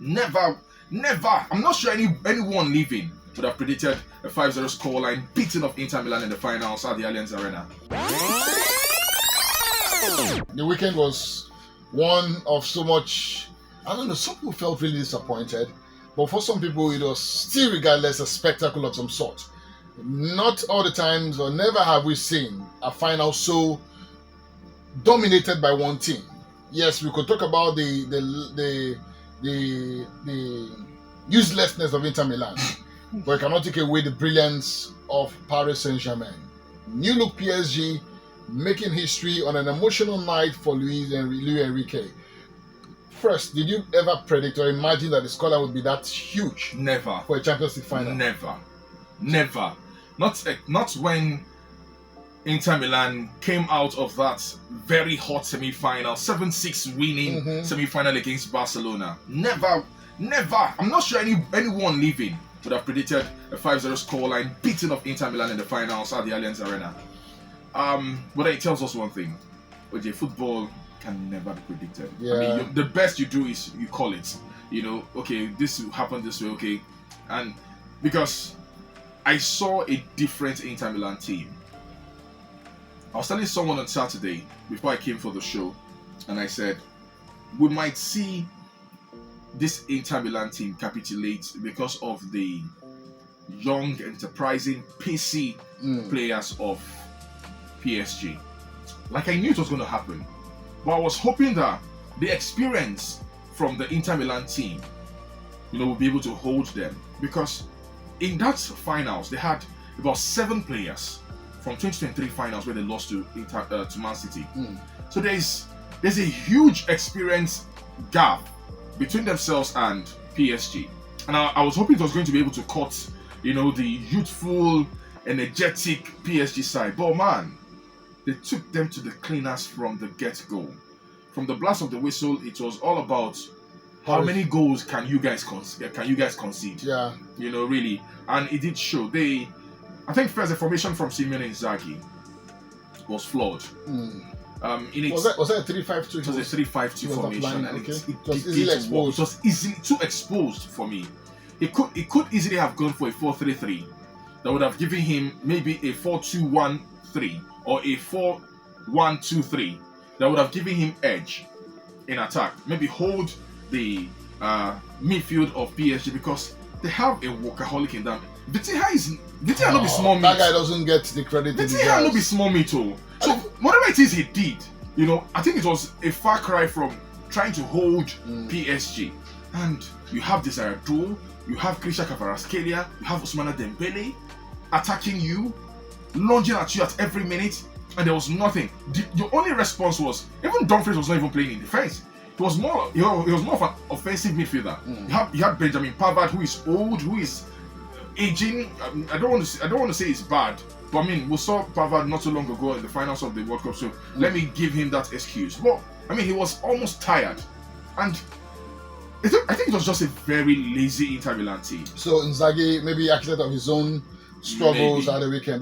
Never. I'm not sure anyone living would have predicted a 5-0 scoreline beating of Inter Milan in the finals at the Allianz Arena. The weekend was one of so much, I don't know, some people felt really disappointed, but for some people it was still regardless a spectacle of some sort. Not all the times, or never have we seen a final so dominated by one team. Yes, we could talk about the uselessness of Inter Milan, but you cannot take away the brilliance of Paris Saint-Germain. New look PSG making history on an emotional night for Luis Enrique. First, did you ever predict or imagine that the scoreline would be that huge? Never. For a Champions League final? Never. Not when Inter Milan came out of that very hot semi-final, 7-6 winning semi-final against Barcelona. Never. I'm not sure anyone living would have predicted a 5-0 scoreline beating of Inter Milan in the finals at the Allianz Arena. But it tells us one thing. Okay, football can never be predicted. Yeah. I mean, the best you do is you call it. You know, okay, this will happen this way, okay. And because I saw a different Inter Milan team. I was telling someone on Saturday before I came for the show, and I said, we might see this Inter Milan team capitulate because of the young, enterprising, PC players of PSG. Like, I knew it was going to happen, but I was hoping that the experience from the Inter Milan team, will be able to hold them, because in that finals they had about 7 players from 2023 finals where they lost to Man City. So there's a huge experience gap between themselves and PSG, and I was hoping it was going to be able to cut, the youthful, energetic PSG side. But man, they took them to the cleaners from the get-go. From the blast of the whistle, it was all about how many goals can you guys concede? Yeah. Really. And it did show. I think first the formation from Simone Inzaghi was flawed. Was that a 3-5-2? It was a 3-5-2 formation, and it was easily exposed. It was easily too exposed for me. It could easily have gone for a 4-3-3 that would have given him maybe a 4-2-1-3 or a 4-1-2-3 that would have given him edge in attack. Maybe hold the midfield of PSG, because they have a workaholic in them. Vitinha not be small meat. That guy doesn't get the credit. Vitinha not be small meat too. So whatever it is he did, I think it was a far cry from trying to hold PSG. And you have Desire Doe, you have Krisha Kvaratskhelia, you have Ousmane Dembele attacking you, lunging at you at every minute, and there was nothing. The only response was, even Dumfries was not even playing in defense. He was more of an offensive midfielder. You had Benjamin Pavard, who is old, who is aging. I don't want to say it's bad, but I mean, we saw Pavard not so long ago in the finals of the World Cup, so let me give him that excuse. But I mean, he was almost tired, and I think it was just a very lazy Inter Milan team. So Inzaghi maybe architect of his own struggles at the weekend.